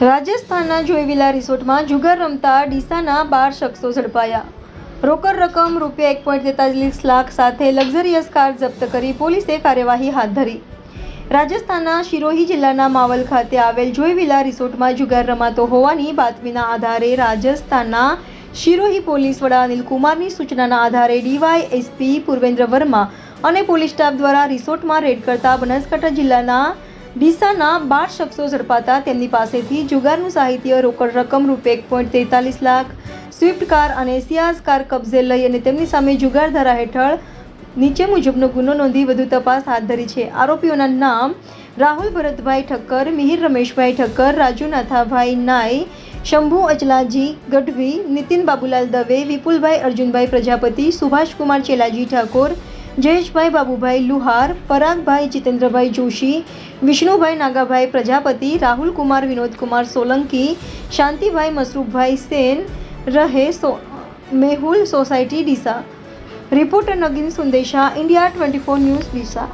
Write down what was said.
રાજસ્થાનના જોઈવિલા રિસોર્ટમાં જુગાર રમતા ડીસાના 12 શખ્સો ઝડપાયા। રોકડ રકમ રૂપિયા 1.43 લાખ સાથે લક્ઝરિયસ કાર જપ્ત કરી પોલીસે કાર્યવાહી હાથ ધરી। રાજસ્થાનના શિરોહી જિલ્લાના માવલ ખાતે આવેલ જોઈવિલા રિસોર્ટમાં જુગાર રમાતો હોવાની બાતમીના આધારે રાજસ્થાનના શિરોહી પોલીસ વડા અનિલ કુમારની સૂચનાના આધારે ડીવાયએસપી પૂર્વેન્દ્ર વર્મા અને પોલીસ સ્ટાફ દ્વારા રિસોર્ટમાં રેડ કરતા બનાસકાંઠા જિલ્લાના ડીસાના 12 શખ્સો ઝડપાતા તેમની પાસેથી જુગારનું સાહિત્ય, રોકડ રકમ રૂપિયા 1.43 લાખ, સ્વિફ્ટ કાર અને સિયાઝ કાર કબજે લઈ અને તેમની સામે જુગાર ધારા હેઠળ નીચે મુજબનો ગુનો નોંધી વધુ તપાસ હાથ ધરી છે। આરોપીઓના નામ રાહુલ ભરતભાઈ ઠક્કર, મિહિર રમેશભાઈ ઠક્કર, રાજુ નાથાભાઈ નાય, શંભુ અચલાજી ગઢવી, નીતિન બાબુલાલ દવે, વિપુલભાઈ અર્જુનભાઈ પ્રજાપતિ, સુભાષકુમાર ચેલાજી ઠાકોર, જયેશભાઈ બાબુભાઈ લુહાર, પરાગભાઈ જીતેન્દ્રભાઈ જોશી, વિષ્ણુભાઈ નાગાભાઈ પ્રજાપતિ, રાહુલ કુમાર વિનોદકુમાર સોલંકી, શાંતિભાઈ મસરૂફભાઈ સેન, રહે Mehul society Deesa. Reporter Nagin Sundesha, India 24 news Deesa.